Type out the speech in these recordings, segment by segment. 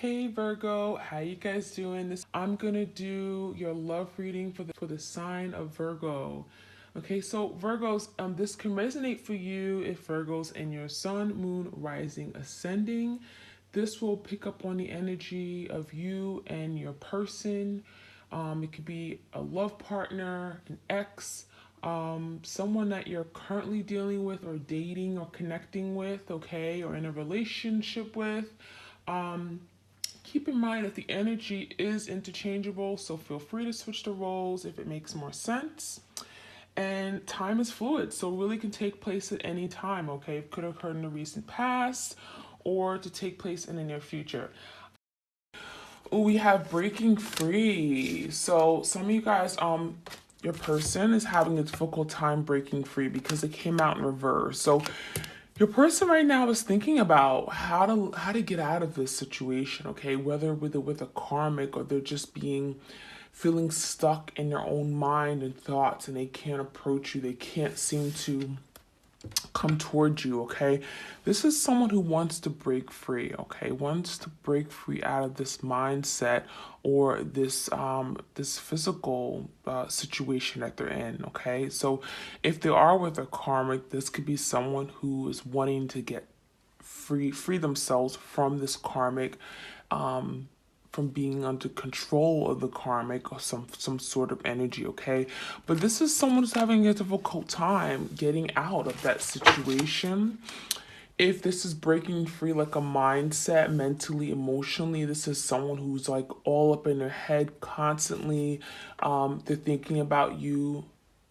Hey Virgo, how you guys doing? I'm gonna do your love reading for the sign of Virgo. Okay, so Virgos, this can resonate for you if Virgos in your sun, moon, rising, ascending. This will pick up on the energy of you and your person. It could be a love partner, an ex, someone that you're currently dealing with or dating or connecting with, okay, or in a relationship with. Um, Keep in mind that the energy is interchangeable, so feel free to switch the roles if it makes more sense. And time is fluid, so really can take place at any time, okay? It could occur in the recent past or to take place in the near future. We have breaking free. So some of you guys, your person is having a difficult time breaking free because it came out in reverse. So your person right now is thinking about how to get out of this situation, okay? Whether with a karmic or they're just feeling stuck in their own mind and thoughts and they can't approach you. They can't seem to come towards you, okay? This is someone who wants to break free, okay? Wants to break free out of this mindset or this physical situation that they're in, okay? So if they are with a karmic, this could be someone who is wanting to get free themselves from this karmic, from being under control of the karmic or some sort of energy, okay? But this is someone who's having a difficult time getting out of that situation. If this is breaking free like a mindset, mentally, emotionally, this is someone who's like all up in their head constantly. They're thinking about you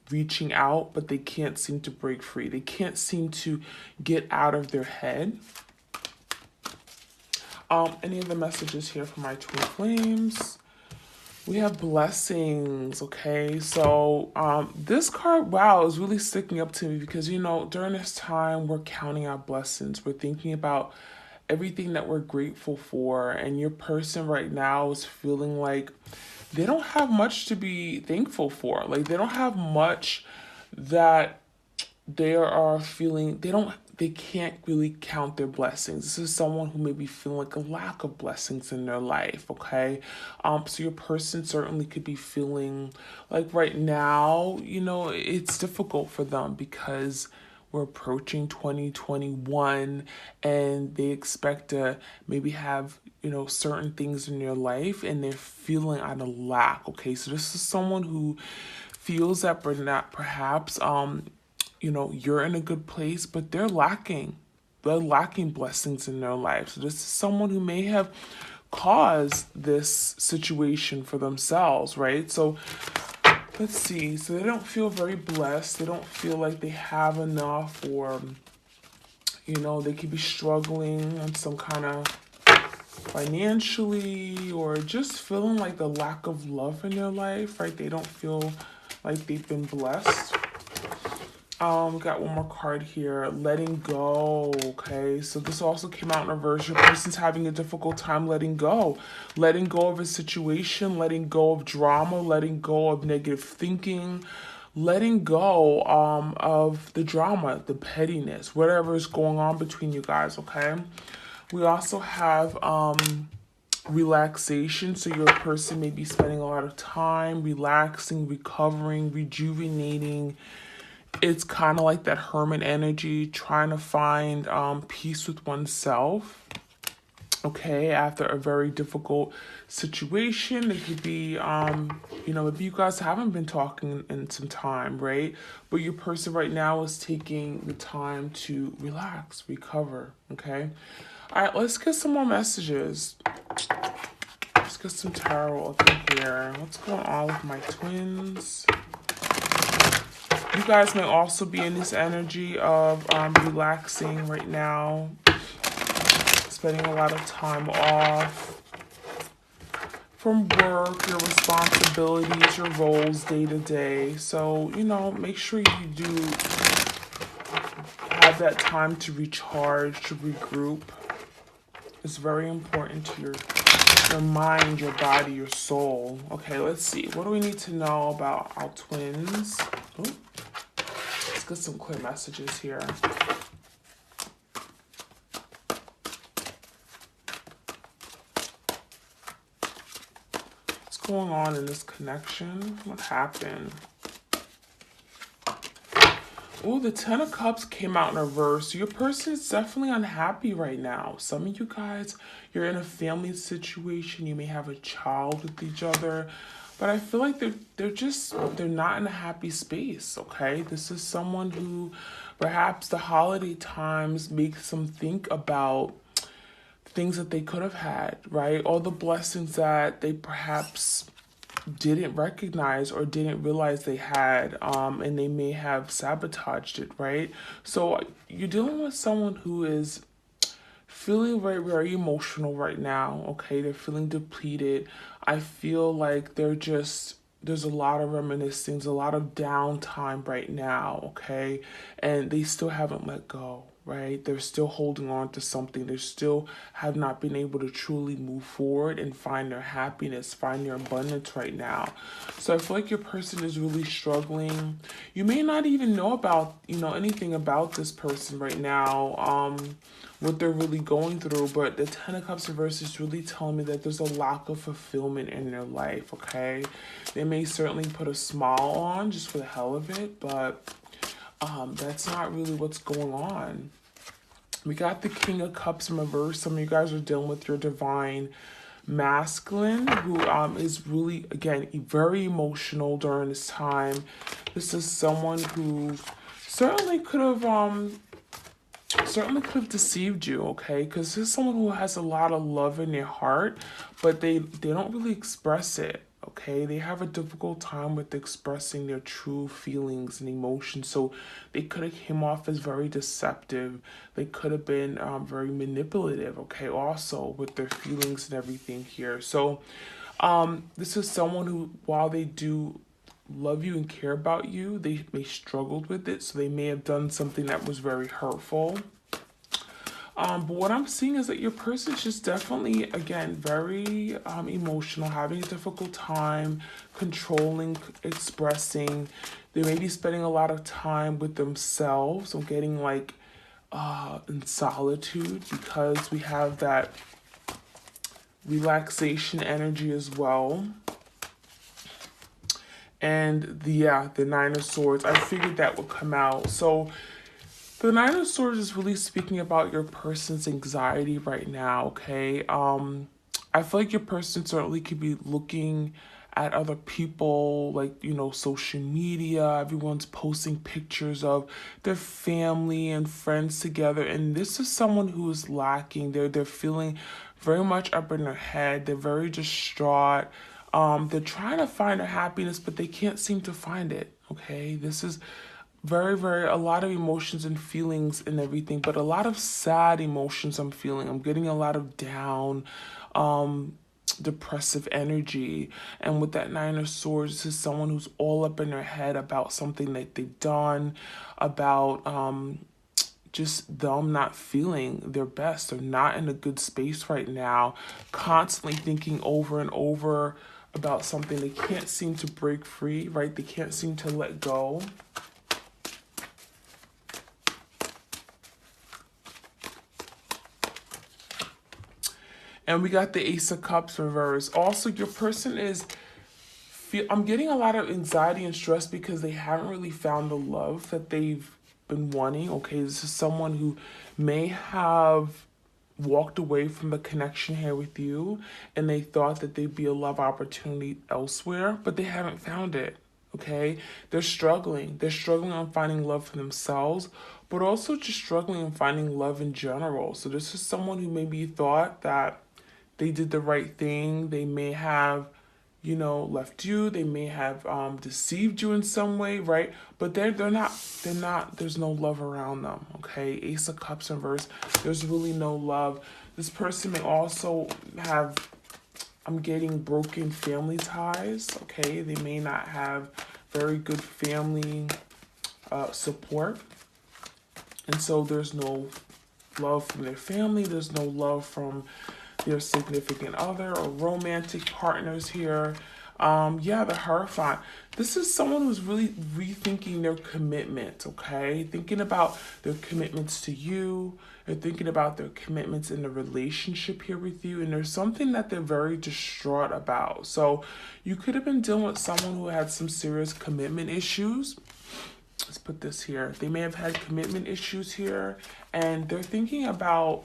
reaching out, but they can't seem to break free. They can't seem to get out of their head. Any of the messages here for my twin flames? We have blessings, okay? So this card, wow, is really sticking up to me because, during this time, we're counting our blessings. We're thinking about everything that we're grateful for. And your person right now is feeling like they don't have much to be thankful for. Like, they don't have much that they are feeling, they can't really count their blessings. This is someone who may be feeling like a lack of blessings in their life, okay? So your person certainly could be feeling like right now, it's difficult for them because we're approaching 2021 and they expect to maybe have, certain things in their life and they're feeling out of lack, okay? So this is someone who feels that perhaps you're in a good place, but they're lacking. They're lacking blessings in their life. So this is someone who may have caused this situation for themselves, right? So let's see. So they don't feel very blessed. They don't feel like they have enough, or they could be struggling on some kind of financially, or just feeling like the lack of love in their life, right? They don't feel like they've been blessed. Got one more card here. Letting go. Okay, so this also came out in reverse. Your person's having a difficult time letting go. Letting go of a situation, letting go of drama, letting go of negative thinking, letting go of the drama, the pettiness, whatever is going on between you guys, okay? We also have relaxation. So your person may be spending a lot of time relaxing, recovering, rejuvenating. It's kind of like that hermit energy, trying to find peace with oneself, okay, after a very difficult situation. It could be, maybe you guys haven't been talking in some time, right? But your person right now is taking the time to relax, recover, okay? All right, let's get some more messages. Let's get some tarot up in here. What's going on with my twins? You guys may also be in this energy of relaxing right now, spending a lot of time off from work, your responsibilities, your roles day to day. So, make sure you do have that time to recharge, to regroup. It's very important to your mind, your body, your soul. Okay, let's see. What do we need to know about our twins? Ooh. Let's get some clear messages here. going on in this connection? What happened? Oh, the Ten of Cups came out in reverse. Your person is definitely unhappy right now. Some of you guys, you're in a family situation. You may have a child with each other. But I feel like they're not in a happy space, okay? This is someone who perhaps the holiday times makes them think about things that they could have had, right? All the blessings that they perhaps didn't recognize or didn't realize they had, and they may have sabotaged it, right? So you're dealing with someone who is feeling very, very emotional right now, okay? They're feeling depleted. I feel like there's a lot of reminiscing, there's a lot of downtime right now, okay? And they still haven't let go, right? They're still holding on to something. They still have not been able to truly move forward and find their happiness, find their abundance right now. So I feel like your person is really struggling. You may not even know about, anything about this person right now, what they're really going through, but the Ten of Cups reverse is really telling me that there's a lack of fulfillment in their life, okay? They may certainly put a smile on just for the hell of it, but that's not really what's going on. We got the King of Cups in reverse. Some of you guys are dealing with your divine masculine who is really, again, very emotional during this time. This is someone who certainly could have deceived you, okay? Because this is someone who has a lot of love in their heart, but they don't really express it, okay? They have a difficult time with expressing their true feelings and emotions, so they could have came off as very deceptive. They could have been very manipulative, okay, also with their feelings and everything here. So this is someone who, while they do love you and care about you, they struggled with it, so they may have done something that was very hurtful. But what I'm seeing is that your person is just definitely, again, very emotional, having a difficult time controlling, expressing. They may be spending a lot of time with themselves or getting like in solitude, because we have that relaxation energy as well. And the Nine of Swords, I figured that would come out. So the Nine of Swords is really speaking about your person's anxiety right now, okay? I feel like your person certainly could be looking at other people, like, social media. Everyone's posting pictures of their family and friends together. And this is someone who is lacking. They're feeling very much up in their head. They're very distraught. They're trying to find their happiness, but they can't seem to find it, okay? This is very, very, a lot of emotions and feelings and everything, but a lot of sad emotions I'm feeling. I'm getting a lot of down, depressive energy. And with that Nine of Swords, this is someone who's all up in their head about something that they've done, about just them not feeling their best. They're not in a good space right now, constantly thinking over and over about something. They can't seem to break free, right? They can't seem to let go. And we got the Ace of Cups reverse. Also, your person is, I'm getting a lot of anxiety and stress because they haven't really found the love that they've been wanting, okay? This is someone who may have walked away from the connection here with you, and they thought that there'd be a love opportunity elsewhere, but they haven't found it, okay? They're struggling. They're struggling on finding love for themselves, but also just struggling on finding love in general. So this is someone who maybe thought that they did the right thing. They may have, left you. They may have deceived you in some way, right? But they're not, there's no love around them, okay? Ace of Cups in reverse, there's really no love. This person may also have, I'm getting broken family ties, okay? They may not have very good family support. And so there's no love from their family. There's no love from their significant other or romantic partners here. Yeah, the Hierophant. This is someone who's really rethinking their commitment, okay? Thinking about their commitments to you, they're thinking about their commitments in the relationship here with you, and there's something that they're very distraught about. So you could have been dealing with someone who had some serious commitment issues. Let's put this here. They may have had commitment issues here, and they're thinking about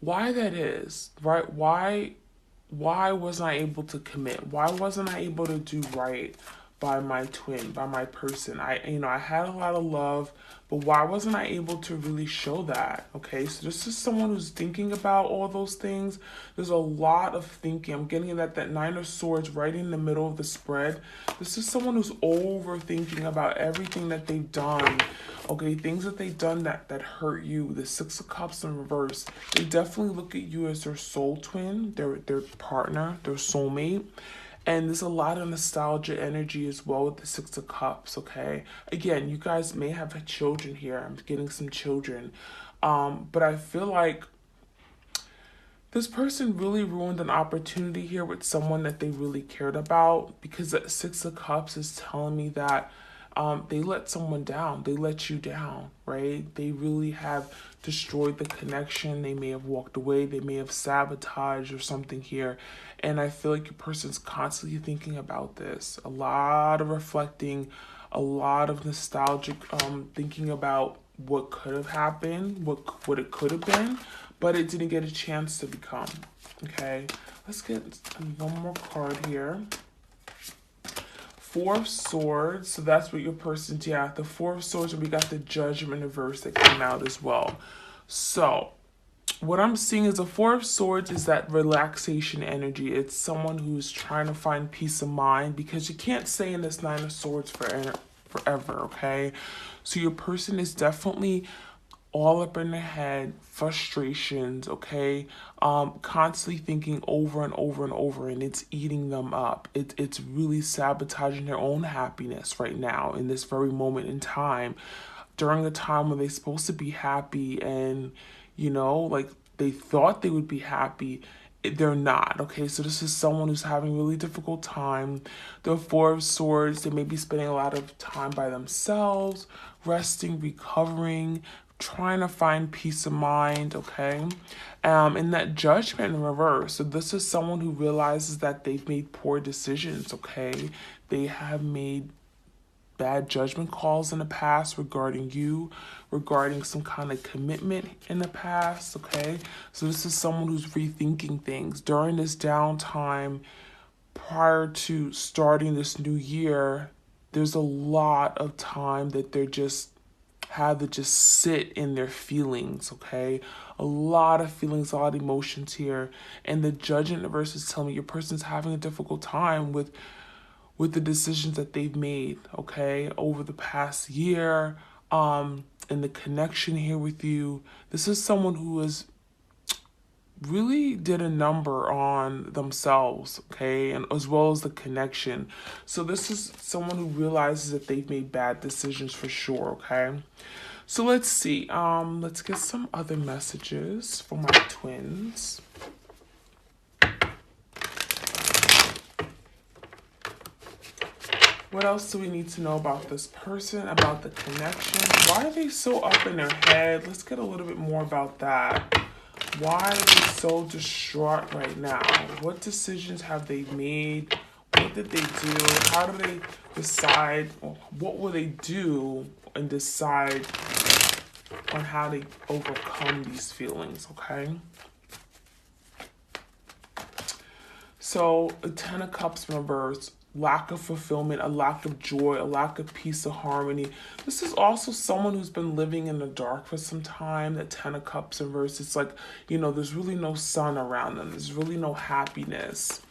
why that is, right? Why wasn't I able to commit? Why wasn't I able to do right by my twin, by my person? I had a lot of love, but why wasn't I able to really show that? Okay, so this is someone who's thinking about all those things. There's a lot of thinking. I'm getting that Nine of Swords right in the middle of the spread. This is someone who's overthinking about everything that they've done. Okay, things that they've done that hurt you. The Six of Cups in reverse. They definitely look at you as their soul twin, their partner, their soulmate. And there's a lot of nostalgia energy as well with the Six of Cups, okay? Again, you guys may have children here. I'm getting some children. But I feel like this person really ruined an opportunity here with someone that they really cared about, because that Six of Cups is telling me that they let someone down. They let you down, right? They really have destroyed the connection. They may have walked away. They may have sabotaged or something here. And I feel like your person's constantly thinking about this. A lot of reflecting, a lot of nostalgic thinking about what could have happened, what it could have been, but it didn't get a chance to become. Okay, let's get one more card here. Four of Swords, so that's what your person's, yeah, the Four of Swords, and we got the Judgment reverse that came out as well. So what I'm seeing is the Four of Swords is that relaxation energy. It's someone who's trying to find peace of mind, because you can't stay in this Nine of Swords forever, okay? So your person is definitely all up in their head, frustrations, okay? Constantly thinking over and over and over, and it's eating them up. It's really sabotaging their own happiness right now in this very moment in time, during a time when they're supposed to be happy and, like they thought they would be happy. They're not, okay? So this is someone who's having a really difficult time. The Four of Swords, they may be spending a lot of time by themselves, resting, recovering, trying to find peace of mind, okay? And that Judgment in reverse. So this is someone who realizes that they've made poor decisions, okay? They have made bad judgment calls in the past regarding you, regarding some kind of commitment in the past, okay? So this is someone who's rethinking things during this downtime prior to starting this new year. There's a lot of time that they're just have to just sit in their feelings, okay? A lot of feelings, a lot of emotions here. And the Judgment universe is telling me your person's having a difficult time with the decisions that they've made, okay, over the past year, and the connection here with you. This is someone who has really did a number on themselves, okay, and as well as the connection. So this is someone who realizes that they've made bad decisions for sure, okay? So let's see. Let's get some other messages for my twins. What else do we need to know about this person, about the connection? Why are they so up in their head? Let's get a little bit more about that. Why are they so distraught right now? What decisions have they made? What did they do? How do they decide? What will they do and decide on how to overcome these feelings, okay? So, the Ten of Cups reverse. Lack of fulfillment, a lack of joy, a lack of peace, of harmony. This is also someone who's been living in the dark for some time. That Ten of Cups reverse, it's like, there's really no sun around them. There's really no happiness.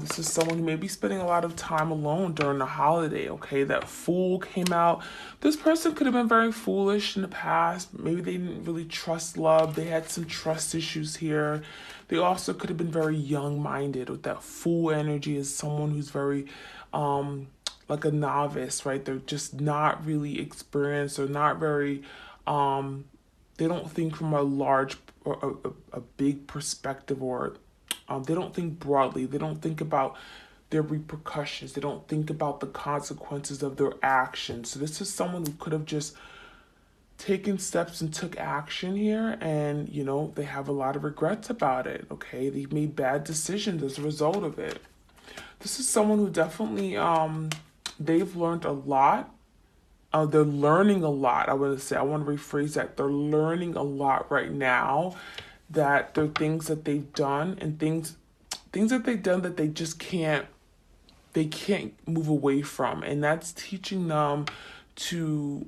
This is someone who may be spending a lot of time alone during the holiday, okay? That Fool came out. This person could have been very foolish in the past. Maybe they didn't really trust love. They had some trust issues here. They also could have been very young-minded. With that Fool energy is someone who's very like a novice, right? They're just not really experienced or not very they don't think from a large or a big perspective, or they don't think broadly. They don't think about their repercussions. They don't think about the consequences of their actions. So this is someone who could have just taken steps and took action here, and they have a lot of regrets about it. Okay, they made bad decisions as a result of it. This is someone who definitely they've learned a lot. They're learning a lot. I want to rephrase that. They're learning a lot right now. That there are things that they've done and things that they've done that they just can't move away from, and that's teaching them to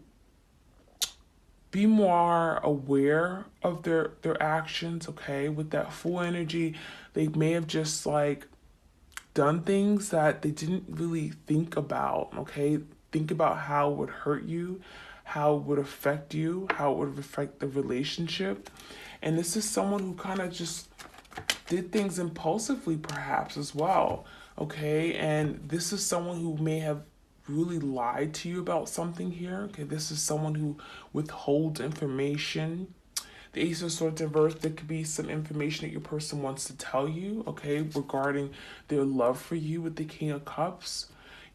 be more aware of their actions. Okay, with that full energy, they may have just like done things that they didn't really think about. Okay, think about how it would hurt you, how it would affect you, how it would affect the relationship. And this is someone who kind of just did things impulsively, perhaps, as well. Okay, and this is someone who may have really lied to you about something here. Okay, this is someone who withholds information. The Ace of Swords in reverse, there could be some information that your person wants to tell you, okay, regarding their love for you with the King of Cups.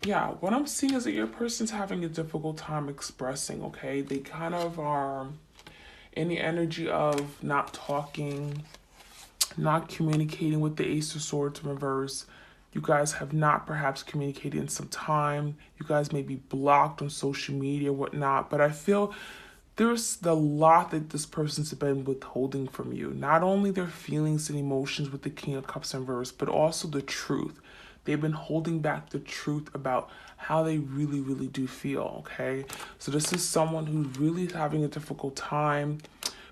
Yeah, what I'm seeing is that your person's having a difficult time expressing, okay? They kind of are in the energy of not talking, not communicating with the Ace of Swords in reverse. You guys have not perhaps communicated in some time. You guys may be blocked on social media, whatnot, but I feel there's the lot that this person's been withholding from you. Not only their feelings and emotions with the King of Cups in reverse, but also the truth. They've been holding back the truth about how they really, really do feel, okay? So this is someone who's really having a difficult time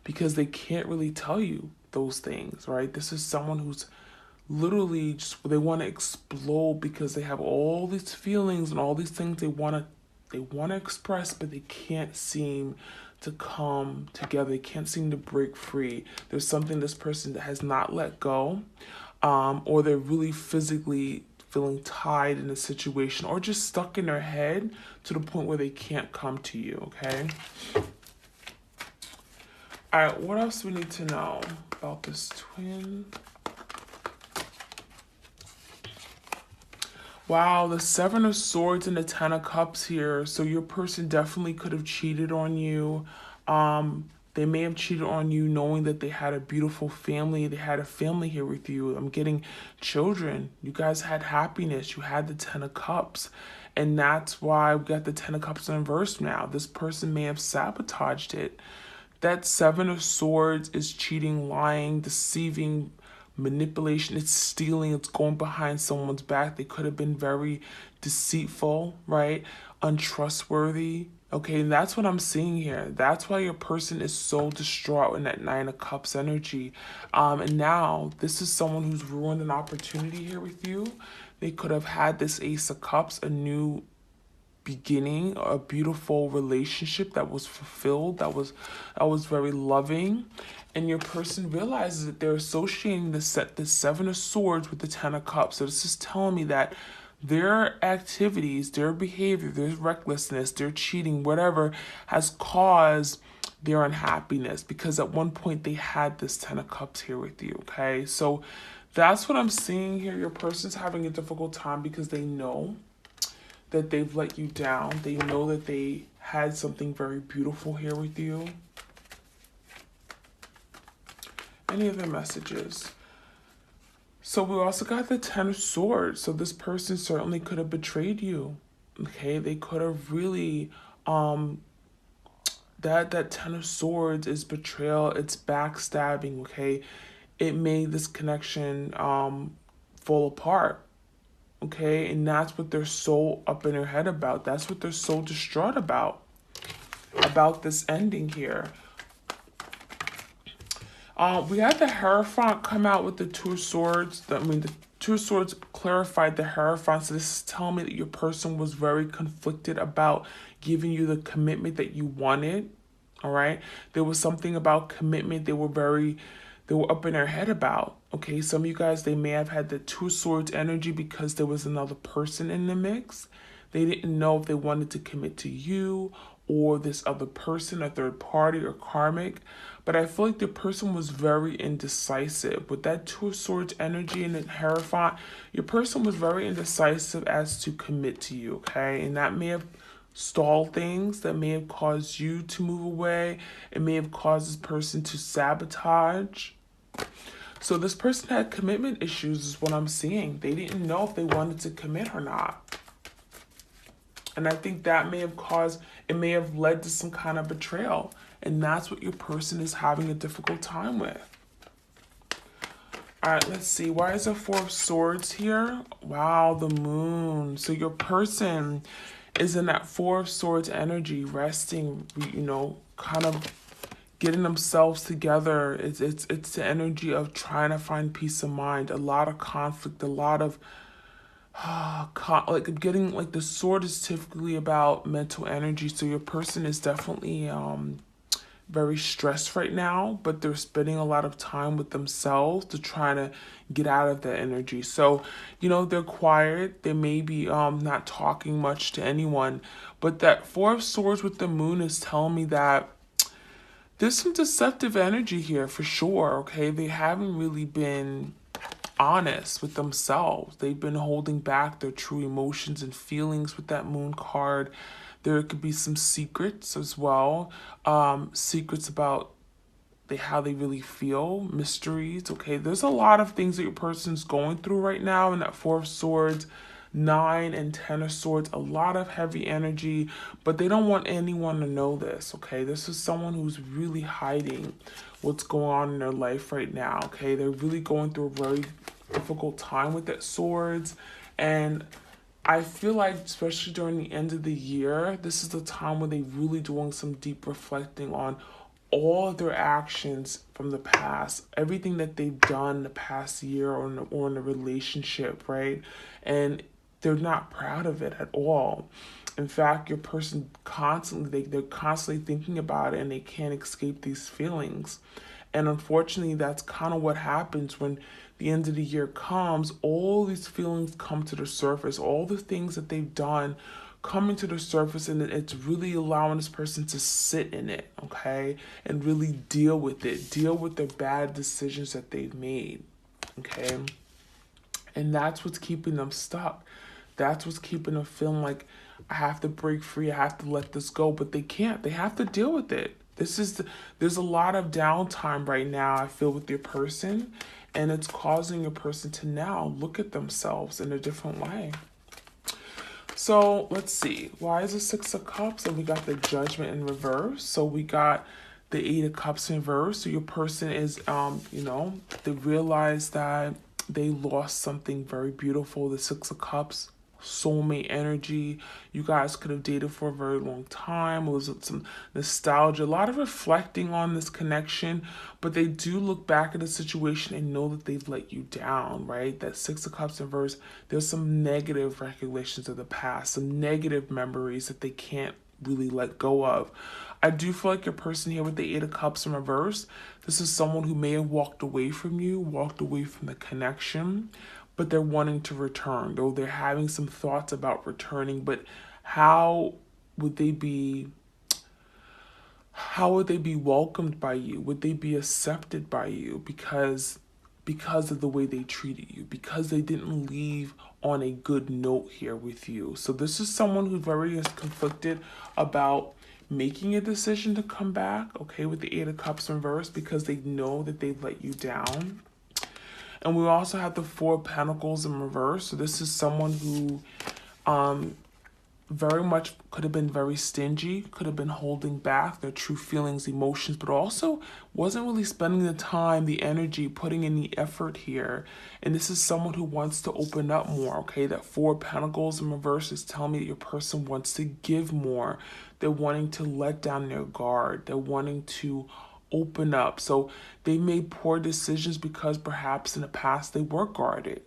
because they can't really tell you those things, right? This is someone who's literally just, they want to explode because they have all these feelings and all these things they want to express, but they can't seem to come together. They can't seem to break free. There's something this person that has not let go, or they're really physically feeling tied in a situation, or just stuck in their head to the point where they can't come to you, okay? All right, what else do we need to know about this twin? Wow, the Seven of Swords and the Ten of Cups here. So your person definitely could have cheated on you. They may have cheated on you knowing that they had a beautiful family. They had a family here with you. I'm getting children. You guys had happiness. You had the Ten of Cups. And that's why we got the Ten of Cups in reverse now. This person may have sabotaged it. That Seven of Swords is cheating, lying, deceiving, manipulation. It's stealing. It's going behind someone's back. They could have been very deceitful, right? Untrustworthy. Okay, and that's what I'm seeing here. That's why your person is so distraught in that Nine of Cups energy. And now this is someone who's ruined an opportunity here with you. They could have had this Ace of Cups, a new beginning, a beautiful relationship that was fulfilled, that was very loving. And your person realizes that they're associating the Seven of Swords with the Ten of Cups. So this is telling me that their activities, their behavior, their recklessness, their cheating, whatever, has caused their unhappiness, because at one point they had this Ten of Cups here with you, okay? So that's what I'm seeing here. Your person's having a difficult time because they know that they've let you down. They know that they had something very beautiful here with you. Any other messages? So we also got the Ten of Swords. So this person certainly could have betrayed you. Okay, they could have really that Ten of Swords is betrayal, it's backstabbing, okay? It made this connection fall apart. Okay, and that's what they're so up in their head about. That's what they're so distraught about this ending here. We had the Hierophant come out with the Two of Swords. The Two of Swords clarified the Hierophant. So this is telling me that your person was very conflicted about giving you the commitment that you wanted. All right. There was something about commitment they were up in their head about. Okay, some of you guys, they may have had the Two of Swords energy because there was another person in the mix. They didn't know if they wanted to commit to you or this other person, a third party or karmic. but I feel like the person was very indecisive. With that Two of Swords energy and the Hierophant, your person was very indecisive as to commit to you, okay? And that may have stalled things, that may have caused you to move away. It may have caused this person to sabotage. So this person had commitment issues is what I'm seeing. They didn't know if they wanted to commit or not. And I think that may have caused, it may have led to some kind of betrayal. And that's what your person is having a difficult time with. All right, let's see. Why is there Four of Swords here? Wow, the Moon. So your person is in that Four of Swords energy, resting, kind of getting themselves together. It's the energy of trying to find peace of mind. A lot of conflict, a lot of like getting, like, the sword is typically about mental energy. So your person is definitely very stressed right now, but they're spending a lot of time with themselves to try to get out of that energy. So, they're quiet. They may be not talking much to anyone, but that Four of Swords with the Moon is telling me that there's some deceptive energy here for sure, okay? They haven't really been honest with themselves. They've been holding back their true emotions and feelings with that Moon card. There could be some secrets as well. Secrets about how they really feel, mysteries, okay? There's a lot of things that your person's going through right now in that Four of Swords, 9 and 10 of Swords, a lot of heavy energy, but they don't want anyone to know this, okay? This is someone who's really hiding what's going on in their life right now, okay? They're really going through a very difficult time with that Swords, and I feel like, especially during the end of the year, this is the time when they're really doing some deep reflecting on all of their actions from the past, everything that they've done the past year or in a relationship, right? And they're not proud of it at all. In fact, your person constantly, they're constantly thinking about it and they can't escape these feelings. And unfortunately, that's kind of what happens when the end of the year comes. All these feelings come to the surface, all the things that they've done coming to the surface, and it's really allowing this person to sit in it, okay? And really deal with it, deal with the bad decisions that they've made, okay? And that's what's keeping them stuck. That's what's keeping them feeling like, I have to break free, I have to let this go, but they can't. They have to deal with it. There's a lot of downtime right now, I feel, with your person, and it's causing your person to now look at themselves in a different way. So let's see, why is it Six of Cups? And we got the Judgment in reverse. So we got the Eight of Cups in reverse. So your person is, they realize that they lost something very beautiful. The Six of Cups, soulmate energy. You guys could have dated for a very long time. It was some nostalgia, a lot of reflecting on this connection, but they do look back at the situation and know that they've let you down, right? That Six of Cups in reverse, there's some negative recollections of the past, some negative memories that they can't really let go of. I do feel like your person here with the Eight of Cups in reverse, this is someone who may have walked away from you, walked away from the connection, but they're wanting to return, though they're having some thoughts about returning. But how would they be welcomed by you? Would they be accepted by you because of the way they treated you, because they didn't leave on a good note here with you? So this is someone who very is conflicted about making a decision to come back, okay, with the Eight of Cups in reverse, because they know that they've let you down. And we also have the Four of Pentacles in reverse. So this is someone who very much could have been very stingy, could have been holding back their true feelings, emotions, but also wasn't really spending the time, the energy, putting in the effort here. And this is someone who wants to open up more, okay? That Four of Pentacles in reverse is telling me that your person wants to give more. They're wanting to let down their guard. They're wanting to open up. So they made poor decisions because perhaps in the past they were guarded.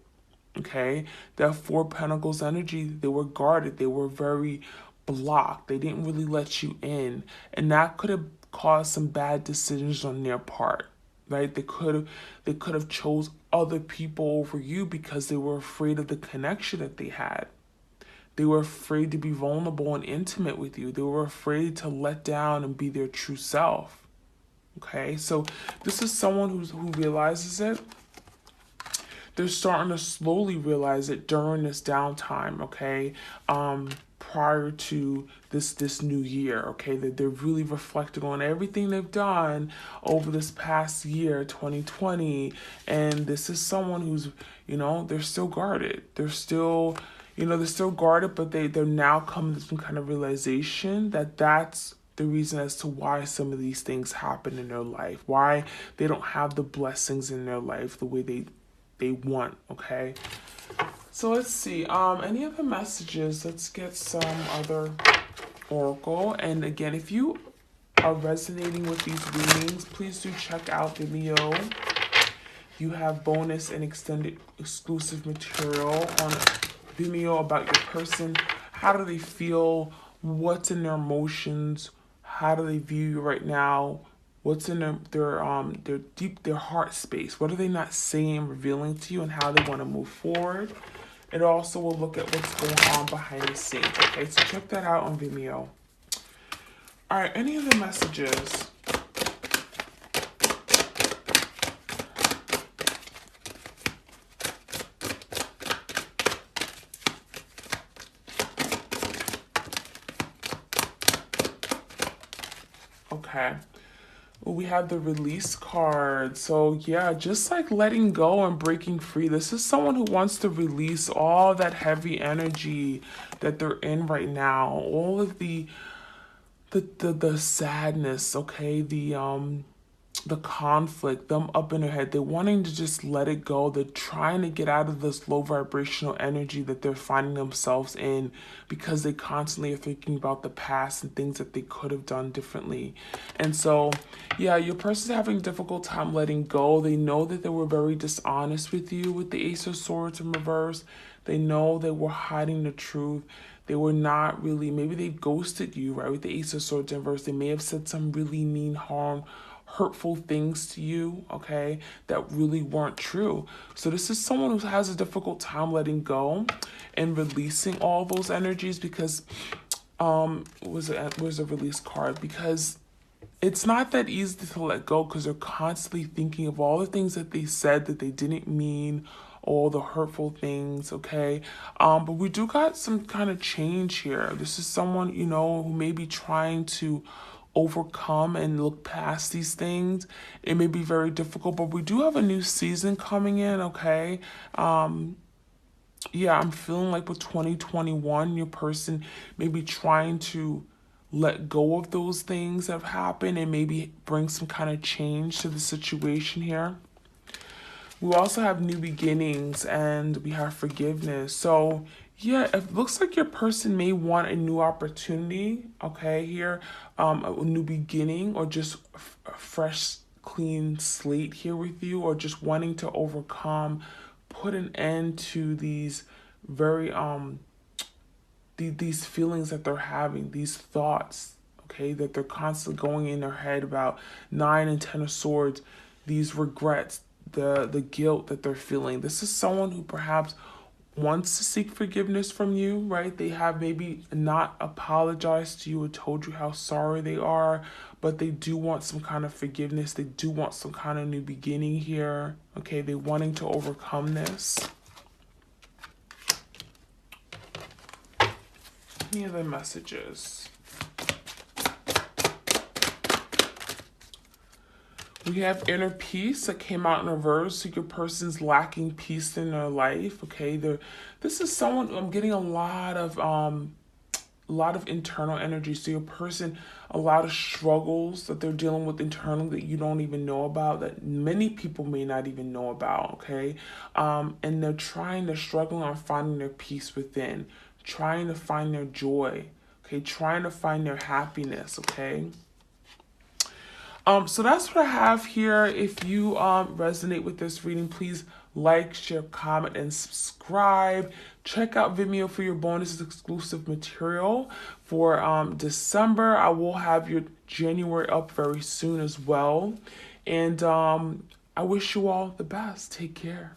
Okay, that Four of Pentacles energy, they were guarded. They were very blocked. They didn't really let you in, and that could have caused some bad decisions on their part. Right? They could have chose other people over you because they were afraid of the connection that they had. They were afraid to be vulnerable and intimate with you. They were afraid to let down and be their true self. Okay, so this is someone who realizes it. They're starting to slowly realize it during this downtime, okay? Prior to this new year, okay? That they're really reflecting on everything they've done over this past year, 2020. And this is someone who's, they're still guarded. They're still guarded, but they're now coming to some kind of realization that that's the reason as to why some of these things happen in their life, why they don't have the blessings in their life the way they want, okay? So let's see. Any other messages? Let's get some other oracle. And again, if you are resonating with these readings, please do check out Vimeo. You have bonus and extended exclusive material on Vimeo about your person. How do they feel? What's in their emotions? How do they view you right now? What's in their heart space? What are they not saying, revealing to you, and how they want to move forward? It also will look at what's going on behind the scenes. Okay, so check that out on Vimeo. All right, any other messages? Okay. We have the release card. So yeah, just like letting go and breaking free. This is someone who wants to release all that heavy energy that they're in right now. All of the sadness, okay? The conflict, them up in their head. They're wanting to just let it go. They're trying to get out of this low vibrational energy that they're finding themselves in because they constantly are thinking about the past and things that they could have done differently. And so, yeah, your person's having a difficult time letting go. They know that they were very dishonest with you with the Ace of Swords in reverse. They know they were hiding the truth. They were not really, maybe they ghosted you, right? With the Ace of Swords in reverse. They may have said some really mean, hurtful things to you, okay, that really weren't true. So this is someone who has a difficult time letting go and releasing all those energies because was a release card, because it's not that easy to let go because they're constantly thinking of all the things that they said that they didn't mean, all the hurtful things, okay? But we do got some kind of change here. This is someone, who may be trying to overcome and look past these things. It may be very difficult, but we do have a new season coming in, okay? Yeah, I'm feeling like with 2021, your person may be trying to let go of those things that have happened and maybe bring some kind of change to the situation here. We also have new beginnings and we have forgiveness. So yeah, it looks like your person may want a new opportunity, okay, here, a new beginning, or just a fresh, clean slate here with you, or just wanting to overcome, put an end to these very, these feelings that they're having, these thoughts, okay, that they're constantly going in their head about 9 and 10 of Swords, these regrets, the guilt that they're feeling. This is someone who perhaps wants to seek forgiveness from you, right? They have maybe not apologized to you or told you how sorry they are, but they do want some kind of forgiveness. They do want some kind of new beginning here, okay? They're wanting to overcome this. Any other messages? We have inner peace that came out in reverse. So your person's lacking peace in their life. Okay, this is someone, I'm getting a lot of internal energy. So your person, a lot of struggles that they're dealing with internally that you don't even know about, that many people may not even know about. Okay, and they're struggling on finding their peace within, trying to find their joy. Okay, trying to find their happiness. Okay. So that's what I have here. If you resonate with this reading, please like, share, comment, and subscribe. Check out Vimeo for your bonus exclusive material for December. I will have your January up very soon as well. And I wish you all the best. Take care.